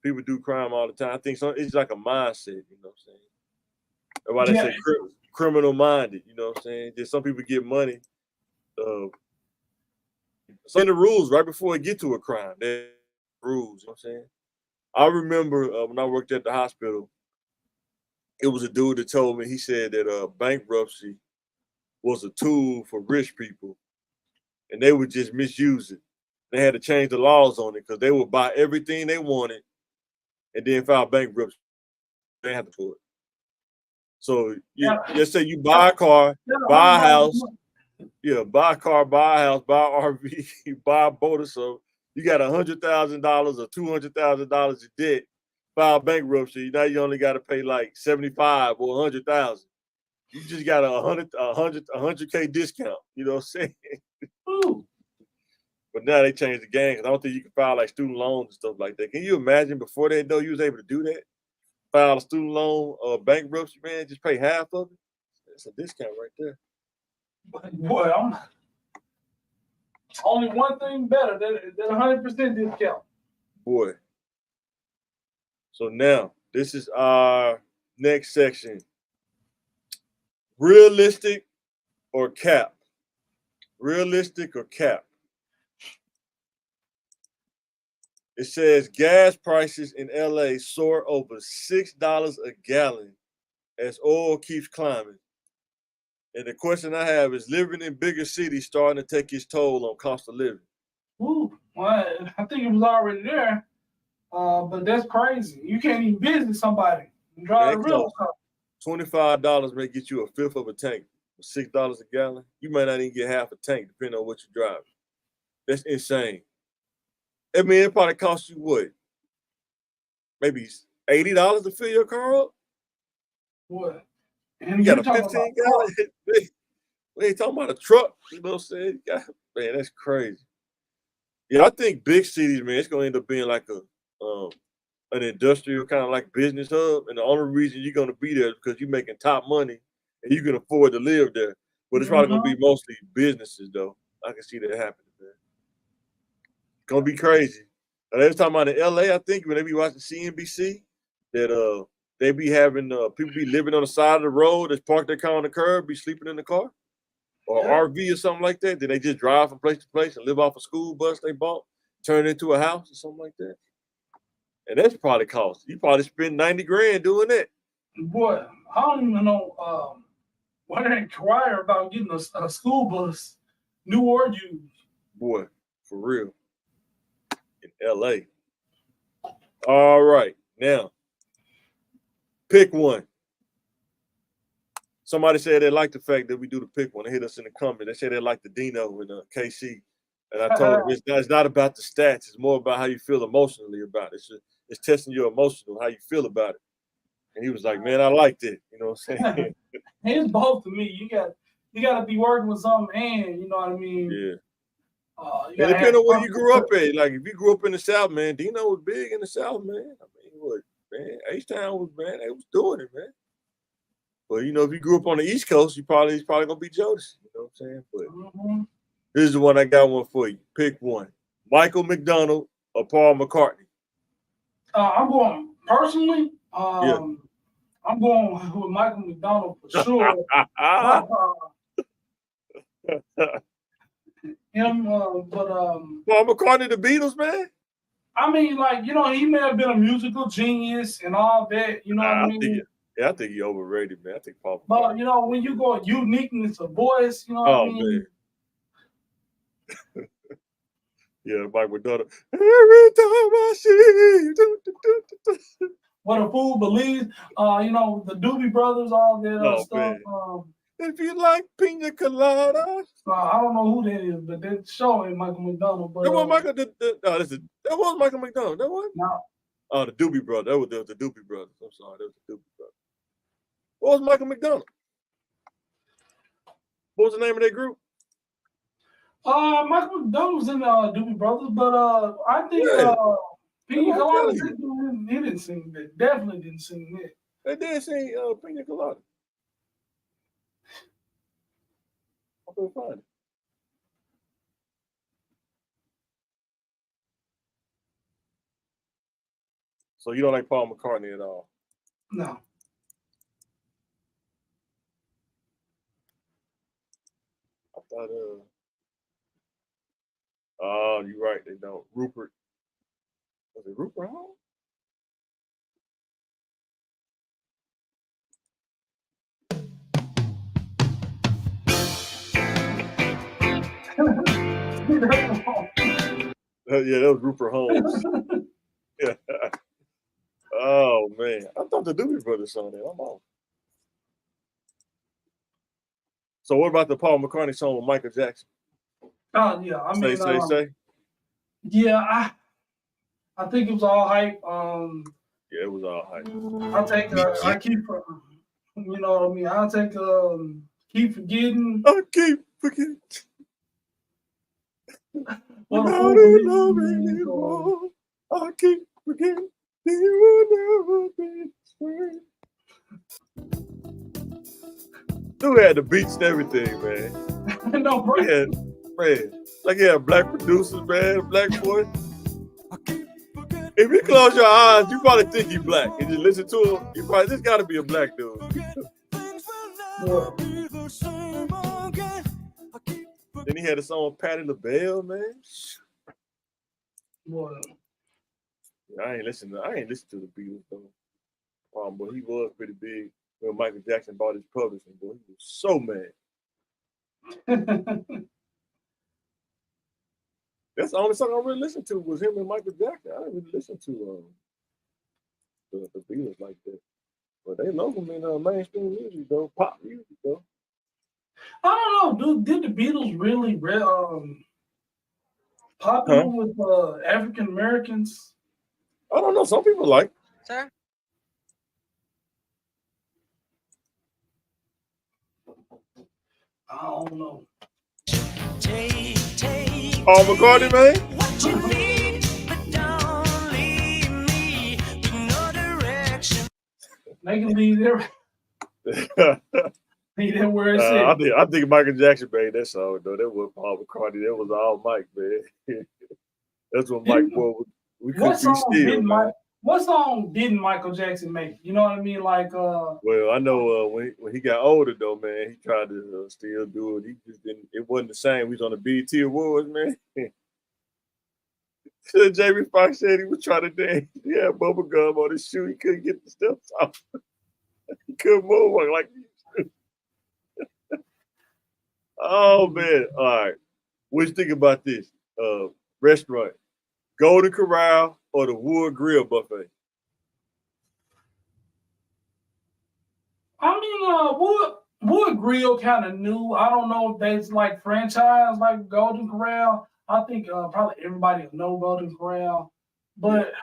people do crime all the time. I think it's like a mindset. You know what I'm saying? That's why they say criminal minded. You know what I'm saying? Just some people get money. Some of the rules right before it get to a crime. There's rules. You know what I'm saying? I remember when I worked at the hospital, it was a dude that told me, he said that bankruptcy was a tool for rich people and they would just misuse it. They had to change the laws on it because they would buy everything they wanted and then file bankruptcy. They have to do it. So let's say you buy a car, buy a house, buy a car, buy a house, buy an RV, buy a boat or so. You got $100,000 or $200,000 of debt, file bankruptcy. Now you only got to pay like 75 or 100,000. You just got a 100K discount. You know what I'm saying? Ooh. But now they changed the game because I don't think you can file like student loans and stuff like that. Can you imagine before that though you was able to do that? File a student loan bankruptcy, man, just pay half of it. That's a discount right there. Boy, I'm only one thing better than 100% discount. Boy. So now this is our next section. Realistic or cap? Realistic or cap? It says gas prices in LA soar over $6 a gallon as oil keeps climbing. And the question I have is, living in bigger cities starting to take its toll on cost of living? Ooh, well, I think it was already there, but that's crazy. You can't even visit somebody and drive a real car. $25 may get you a fifth of a tank for $6 a gallon. You might not even get half a tank depending on what you're driving. That's insane. I mean, it probably costs you what? Maybe $80 to fill your car up? What? And you got a 15 gallon? We ain't talking about a truck. You know what I'm saying? Man, that's crazy. Yeah, I think big cities, man, it's gonna end up being like an industrial kind of like business hub. And the only reason you're gonna be there is because you're making top money and you can afford to live there. But it's probably gonna be mostly businesses though. I can see that happening, man. It's gonna be crazy. And they was talking about in LA, I think, when they be watching CNBC, that they be having people be living on the side of the road, that's parked their car on the curb, be sleeping in the car. Or RV or something like that. Then they just drive from place to place and live off a school bus they bought, turn it into a house or something like that. And that's probably cost. You probably spend 90 grand doing that. Boy, I don't even know why they inquire about getting a school bus, new or used. Boy, for real. In LA. All right. Now, pick one. somebody said they like the fact that we do the pick one. They hit us in the comment. They said they like the Dino with KC. And I told them it's not about the stats. It's more about how you feel emotionally about it. It's testing your emotional, how you feel about it. And he was like, man, I liked it. You know what I'm saying? It's both to me. You got to be working with some man. You know what I mean? Yeah. It depends on where you grew up at. Like if you grew up in the South, man, Dino was big in the South, man. I mean, what, man, H-Town was, man, they was doing it, man. But you know, if you grew up on the East Coast, he's probably gonna be Jodeci. You know what I'm saying? But this is the one I got one for you. Pick one: Michael McDonald or Paul McCartney. I'm going personally. I'm going with Michael McDonald for sure. Paul McCartney, the Beatles, man. I mean, like, you know, he may have been a musical genius and all that. You know what I mean? I think he overrated, man. I think Paul McCartney. But you know, when you go uniqueness of voice, you know what I mean? Man. Yeah, Mike McDonald. Every time I see you. What a Fool Believes. You know, the Doobie Brothers, all that stuff. If you like pina colada. I don't know who that is, but that show ain't Michael McDonald. But that was Michael. That was Michael McDonald. That was no. Oh, the Doobie Brothers. That was the Doobie Brothers. I'm sorry, that was the Doobie Brothers. What was Michael McDonald? What was the name of that group? Michael McDonald was in the Doobie Brothers, but I think Pina Colada, he didn't sing that. Definitely didn't sing that. They did sing Pina Colada. I'm gonna find it. So you don't like Paul McCartney at all? No. I thought oh, you're right, they don't. Rupert. Was it Rupert Hall? Yeah, that was Rupert Holmes. Yeah. Oh man, I thought the Doobie Brothers song that. I'm off. So what about the Paul McCartney song with Michael Jackson? Oh yeah, I mean, say. Yeah, I think it was all hype. Yeah, it was all hype. I'll take. I keep. You know what I mean? I'll take. Keep forgetting. I keep forgetting. I keep forgetting. You will never be free. Dude had the beats and everything, man. No, bro. Yeah, man. Like, yeah, black producers, man, black boy. If you close your eyes, you probably think he's black. And you listen to him, you probably, this got to be a black dude. Then he had a song with Patti LaBelle, man. Boy. Yeah, I ain't listen to the Beatles though. But he was pretty big when Michael Jackson bought his publishing. Boy, he was so mad. That's the only song I really listened to was him and Michael Jackson. I didn't really listen to the Beatles like that. But they love them in mainstream music though, pop music though. I don't know, dude. Did the Beatles really popular with African Americans? I don't know. Some people like. Sir? I don't know. Paul McCartney, man. What you need, but don't leave me with no direction. They can leave there. Leave them where it's at. I think Michael Jackson made that song though. That was Paul McCartney. That was all Mike, man. That's what Mike was. We couldn't be still, man. What song didn't Michael Jackson make? You know what I mean? Like, well, I know when he got older though, man, he tried to still do it. He just didn't. It wasn't the same. He was on the BET Awards, man. Jamie Foxx said he was trying to dance. He had bubble gum on his shoe. He couldn't get the steps off. He couldn't move like oh man! All right, what you think about this restaurant? Golden Corral or the Wood Grill Buffet? Wood Grill kind of new. I don't know if that's like franchise like Golden Corral. I think probably everybody will know Golden Corral, but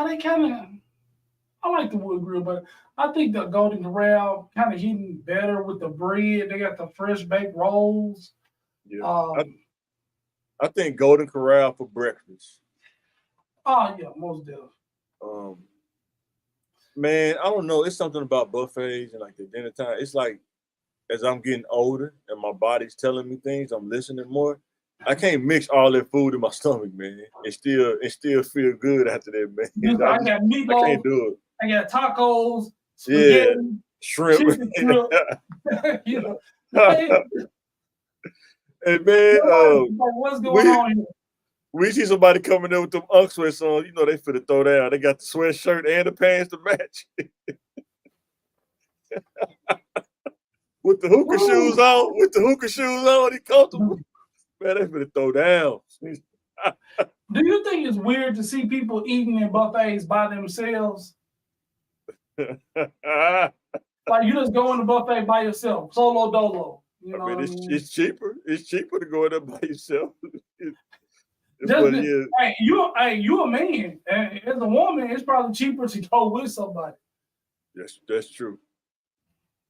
they kind of. I like the Wood Grill, but I think the Golden Corral kind of hitting better with the bread. They got the fresh baked rolls. Yeah. I think Golden Corral for breakfast. Oh yeah, most definitely. Man, I don't know. It's something about buffets and like the dinner time. It's like as I'm getting older and my body's telling me things, I'm listening more. I can't mix all that food in my stomach, man. It still feel good after that, man. I got meatloaf. I can't do it. I got tacos, spaghetti, shrimp. chicken shrimp. You know, hey man, what's going on here? We see somebody coming in with them Unk sweats on, you know they finna throw down. They got the sweatshirt and the pants to match. With the hookah shoes on, he comfortable. Man, they finna throw down. Do you think it's weird to see people eating in buffets by themselves? Like you just go in the buffet by yourself, solo dolo. You know I mean, it's cheaper. It's cheaper to go in there by yourself. Hey, you a man. And as a woman, it's probably cheaper to go with somebody. Yes, that's true.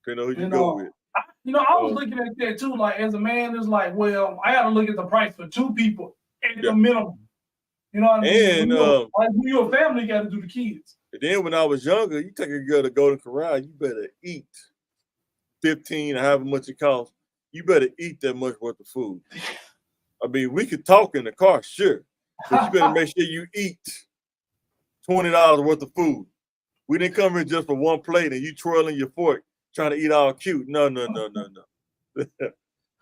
Depending on who you go with. I was looking at that too. Like as a man, it's like, well, I got to look at the price for two people at the minimum. You know what I mean? And when you're a family, you got to do the kids. And then when I was younger, you take a girl to Golden Corral, you better eat 15 or however much it costs. You better eat that much worth of food. I mean, we could talk in the car, sure, but you better make sure you eat $20 worth of food. We didn't come here just for one plate and you twirling your fork trying to eat all cute. No.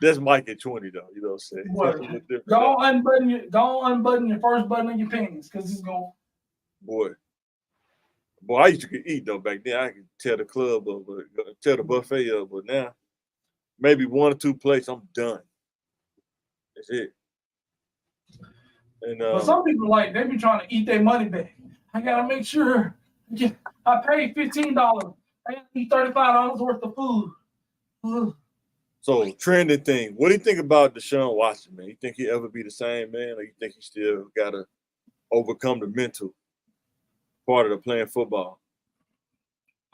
That's Mike at 20 though. You know what I'm saying? Go unbutton your first button of your pants because it's going. Boy, I used to eat though back then. I could tear the club up, tear the buffet up, but now maybe 1 or 2 plates, I'm done. That's it. And but some people they be trying to eat their money back. I gotta make sure I paid $15. I gotta eat $35 worth of food. Ugh. So trending thing. What do you think about Deshaun Watson, man? You think he'll ever be the same man, or you think he still gotta overcome the mental part of the playing football?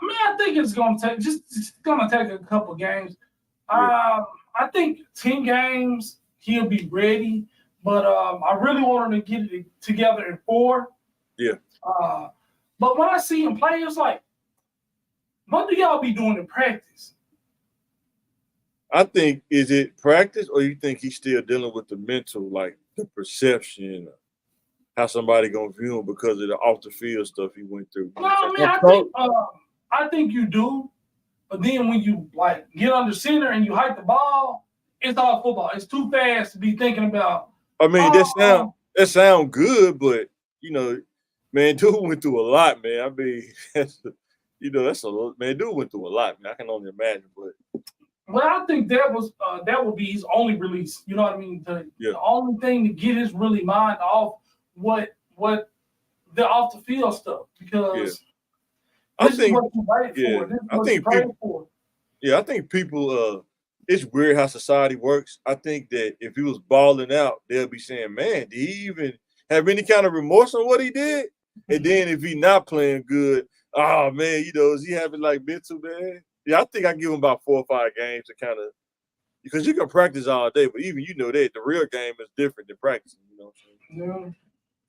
I mean, I think it's gonna take a couple games. Yeah. I think 10 games he'll be ready, but I really want him to get it together in 4. Yeah. But when I see him play, it's like, what do y'all be doing in practice? I think, is it practice, or you think he's still dealing with the mental, like the perception, how somebody gonna view him because of the off the field stuff he went through? No, I mean, I think you do, but then when you get under center and you hike the ball, it's all football. It's too fast to be thinking about. I mean, that sound good, but man, dude went through a lot, man. I mean, that's a lot, man. Dude went through a lot, man. I can only imagine, but. Well, I think that would be his only release. You know what I mean? The only thing to get his really mind off what the off the field stuff, because I think what you wait for. This is what you pray for. Yeah, I think people. It's weird how society works. I think that if he was balling out, they'll be saying, "Man, did he even have any kind of remorse on what he did?" And then if he not playing good, oh man, is he having mental, man? Yeah, I think I give him about 4 or 5 games to kind of, because you can practice all day, but even that the real game is different than practicing. You know what I'm saying? Yeah.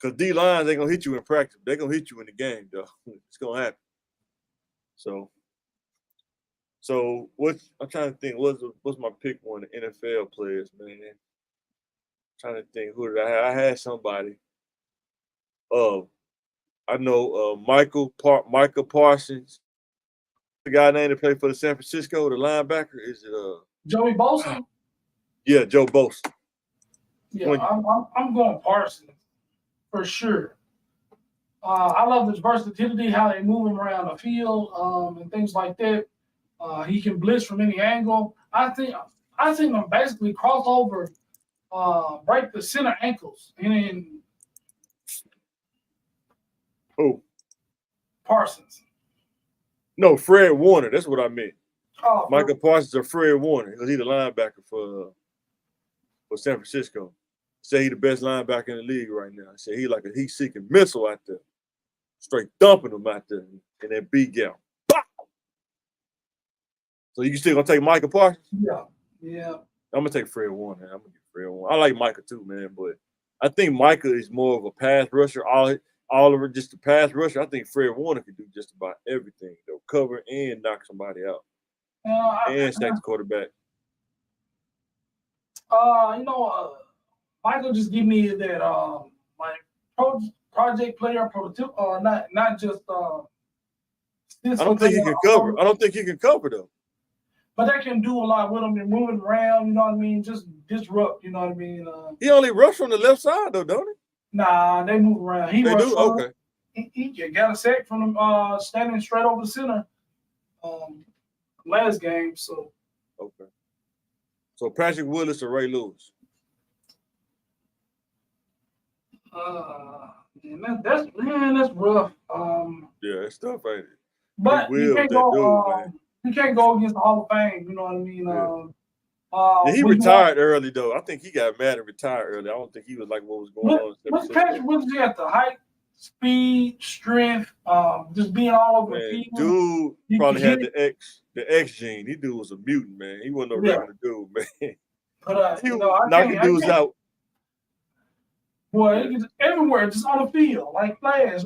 Because D lines ain't gonna hit you in practice; they're gonna hit you in the game, though. It's gonna happen. So I'm trying to think. What's my pick one? The NFL players, man. I'm trying to think. Who did I have? I had somebody. I know Michael Parsons. The guy named that played for the San Francisco, the linebacker, is it Joey Bosa? Yeah, Joe Bosa. Yeah, I'm going Parsons for sure. I love his versatility, how they move him around the field, and things like that. He can blitz from any angle. I think him basically cross over, break the center ankles, and then who? Parsons. No, Fred Warner. That's what I meant. Oh, Michael Parsons or Fred Warner, because he's the linebacker for San Francisco. Say he the best linebacker in the league right now. I say he like a heat-seeking missile out there, straight dumping them out there in that B gap. So you still gonna take Michael Parsons? Yeah. I'm gonna take Fred Warner. I'm gonna get Fred Warner. I like Micah too, man, but I think Micah is more of a pass rusher. All over just a pass rusher. I think Fred Warner can do just about everything. They'll cover and knock somebody out and sack the quarterback. Michael just give me that like project player, not just. I don't think he can cover. I don't think he can cover though. But they can do a lot with him. They're moving around, you know what I mean? Just disrupt, you know what I mean? He only rush from the left side though, don't he? Nah, they move around. He they do? Okay. He got a sack from him standing straight over the center last game. So okay. So Patrick Willis or Ray Lewis? That's rough. Yeah, that's tough, ain't it? But you can't go. You can't go against the Hall of Fame. You know what I mean? Yeah, he retired early though. I think he got mad and retired early. I don't think he was like what was going on. What's Patrick Willis at the height, speed, strength, just being all over the field. Dude probably had the X gene. He dude was a mutant, man. He wasn't no regular dude, man. But he was knocking dudes out. Boy, everywhere, just on the field, like players.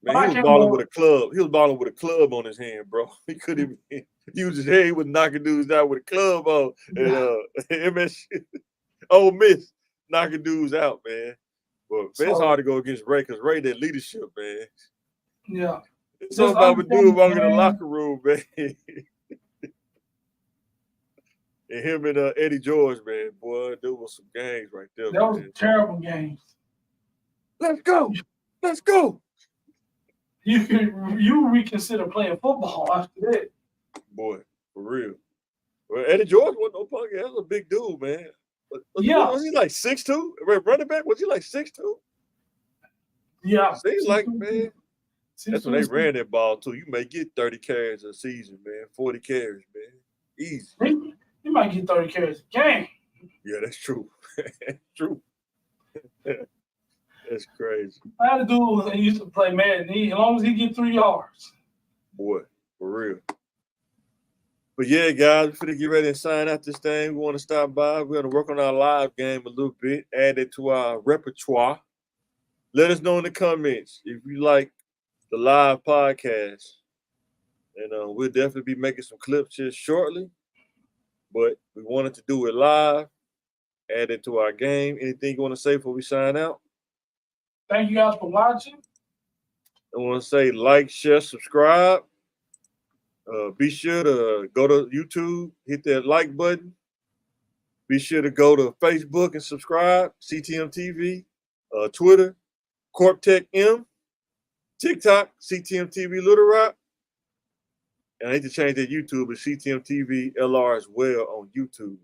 Man, he was balling with a club. He was balling with a club on his hand, bro. He couldn't even use his head. He was knocking dudes out with a club on. And Ole Miss knocking dudes out, man. But it's hard to go against Ray because Ray that leadership, man. Yeah. It's something about a dude walking in the locker room, man. And him and Eddie George, man, boy, there was some games right there. That was terrible games. Let's go. Let's go. You reconsider playing football after that. Boy, for real. Well, Eddie George wasn't no punk. That was a big dude, man. Was he like 6'2"? Running back? Was he like 6'2"? Yeah. Seems like, man. That's when they ran that ball, too. You may get 30 carries a season, man. 40 carries, man. Easy. You might get 30 carries a game. Yeah, that's true. True. That's crazy. I had a dude who used to play Madden. As long as he get 3 yards. Boy, for real. But yeah, guys, we're going to get ready and sign out this thing. We want to stop by. We're going to work on our live game a little bit, add it to our repertoire. Let us know in the comments if you like the live podcast. And we'll definitely be making some clips here shortly. But we wanted to do it live, add it to our game. Anything you want to say before we sign out? Thank you guys for watching. I want to say like, share, subscribe. Be sure to go to YouTube, hit that like button. Be sure to go to Facebook and subscribe, CTM TV, Twitter, CorpTech M, TikTok, CTM TV Little Rock. And I need to change that YouTube to CTM TV LR as well on YouTube.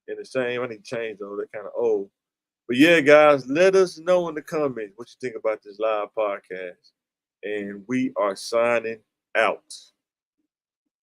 And the same, I need to change those. They're kind of old. But yeah, guys, let us know in the comments what you think about this live podcast. And we are signing out.